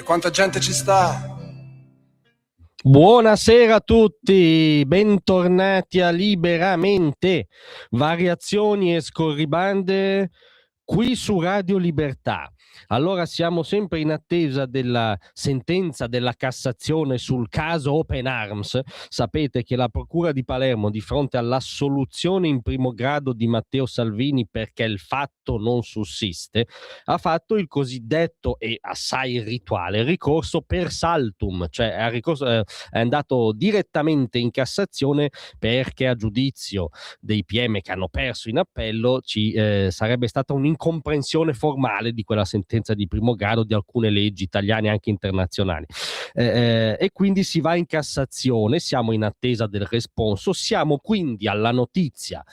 E quanta gente ci sta? Buonasera a tutti, bentornati a Liberamente, variazioni e scorribande qui su Radio Libertà. Allora siamo sempre in attesa della sentenza della Cassazione sul caso Open Arms. Sapete che la Procura di Palermo, di fronte all'assoluzione in primo grado di Matteo Salvini perché il fatto non sussiste, ha fatto il cosiddetto e assai rituale ricorso per saltum, cioè è andato direttamente in Cassazione perché a giudizio dei PM che hanno perso in appello sarebbe stata un'incomprensione formale di quella sentenza di primo grado di alcune leggi italiane e anche internazionali, e quindi si va in Cassazione. Siamo in attesa del responso, siamo quindi alla notizia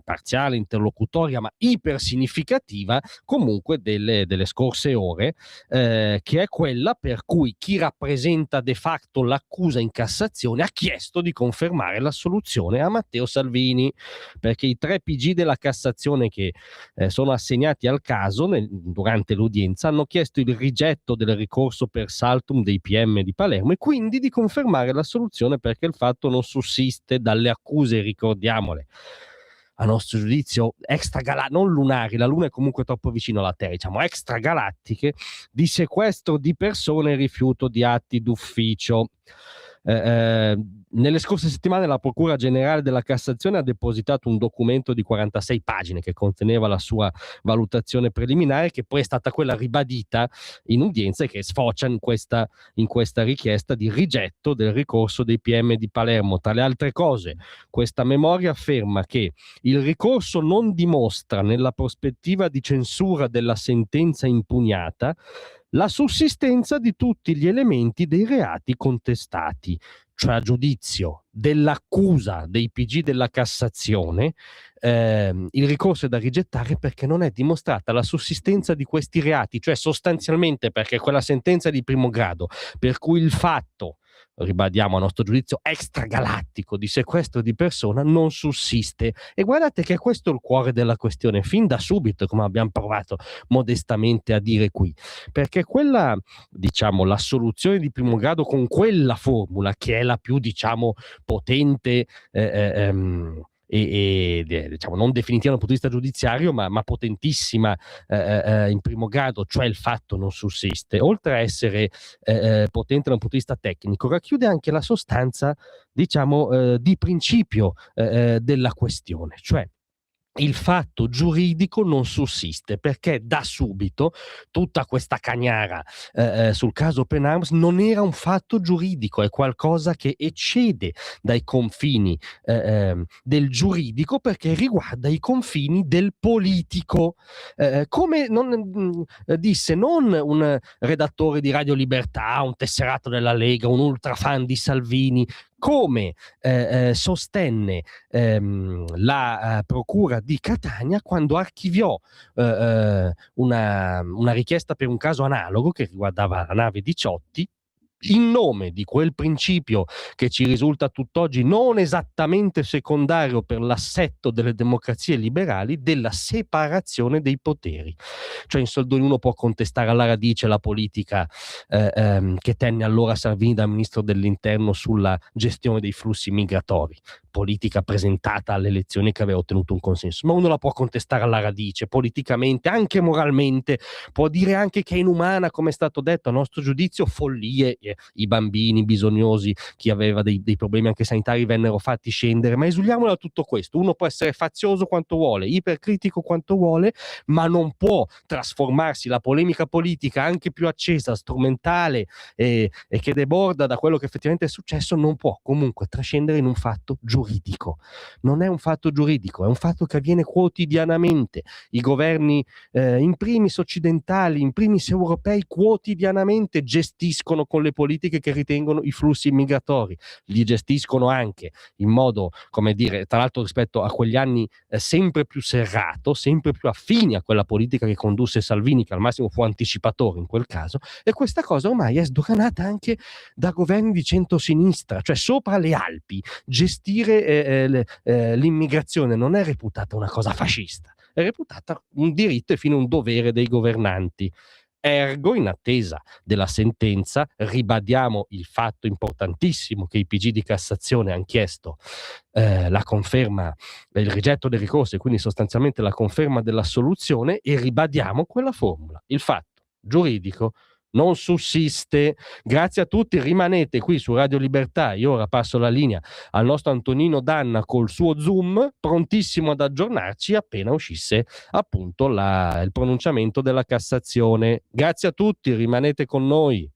parziale, interlocutoria ma ipersignificativa comunque delle scorse ore, che è quella per cui chi rappresenta de facto l'accusa in Cassazione ha chiesto di confermare l'assoluzione a Matteo Salvini, perché i 3 PG della Cassazione che sono assegnati al caso durante l'udienza hanno chiesto il rigetto del ricorso per saltum dei PM di Palermo e quindi di confermare l'assoluzione perché il fatto non sussiste dalle accuse, ricordiamole, a nostro giudizio non lunari, la Luna è comunque troppo vicino alla Terra, diciamo extragalattiche, di sequestro di persone e rifiuto di atti d'ufficio. Nelle scorse settimane la Procura Generale della Cassazione ha depositato un documento di 46 pagine che conteneva la sua valutazione preliminare, che poi è stata quella ribadita in udienza e che sfocia in questa richiesta di rigetto del ricorso dei PM di Palermo. Tra le altre cose, questa memoria afferma che il ricorso non dimostra, nella prospettiva di censura della sentenza impugnata, la sussistenza di tutti gli elementi dei reati contestati, cioè a giudizio dell'accusa dei PG della Cassazione. Il ricorso è da rigettare perché non è dimostrata la sussistenza di questi reati, cioè sostanzialmente perché quella sentenza di primo grado per cui il fatto, ribadiamo a nostro giudizio extragalattico, di sequestro di persona non sussiste. E guardate che questo è il cuore della questione fin da subito, come abbiamo provato modestamente a dire qui, perché quella, diciamo, la soluzione di primo grado con quella formula che è la più, diciamo, potente diciamo non definitiva dal punto di vista giudiziario ma potentissima in primo grado, cioè il fatto non sussiste, oltre a essere potente dal punto di vista tecnico, racchiude anche la sostanza, diciamo, di principio della questione, cioè il fatto giuridico non sussiste perché da subito tutta questa cagnara sul caso Open Arms non era un fatto giuridico, è qualcosa che eccede dai confini del giuridico perché riguarda i confini del politico, come disse non un redattore di Radio Libertà, un tesserato della Lega, un ultra fan di Salvini, come sostenne la procura di Catania quando archiviò una richiesta per un caso analogo che riguardava la nave Diciotti, in nome di quel principio che ci risulta tutt'oggi non esattamente secondario per l'assetto delle democrazie liberali, della separazione dei poteri. Cioè, in soldoni, uno può contestare alla radice la politica che tenne allora Salvini da ministro dell'interno sulla gestione dei flussi migratori, politica presentata alle elezioni che aveva ottenuto un consenso, ma uno la può contestare alla radice, politicamente, anche moralmente, può dire anche che è inumana, come è stato detto, a nostro giudizio, follie, i bambini bisognosi, chi aveva dei problemi anche sanitari vennero fatti scendere, ma esuliamo da tutto questo. Uno può essere fazioso quanto vuole, ipercritico quanto vuole, ma non può trasformarsi la polemica politica, anche più accesa, strumentale e che deborda da quello che effettivamente è successo, non può comunque trascendere in un fatto giuridico. Non è un fatto giuridico, è un fatto che avviene quotidianamente. I governi, in primis occidentali, in primis europei, quotidianamente gestiscono con le politiche che ritengono i flussi migratori, li gestiscono anche in modo, come dire, tra l'altro rispetto a quegli anni sempre più serrato, sempre più affini a quella politica che condusse Salvini, che al massimo fu anticipatore in quel caso, e questa cosa ormai è sdoganata anche da governi di centrosinistra, cioè sopra le Alpi gestire l'immigrazione non è reputata una cosa fascista, è reputata un diritto e fino un dovere dei governanti. Ergo, in attesa della sentenza, ribadiamo il fatto importantissimo che i PG di Cassazione hanno chiesto la conferma, il rigetto del ricorso e quindi sostanzialmente la conferma dell'assoluzione, e ribadiamo quella formula. Il fatto giuridico non sussiste. Grazie a tutti, rimanete qui su Radio Libertà. Io ora passo la linea al nostro Antonino Danna col suo Zoom, prontissimo ad aggiornarci appena uscisse appunto il pronunciamento della Cassazione. Grazie a tutti, rimanete con noi.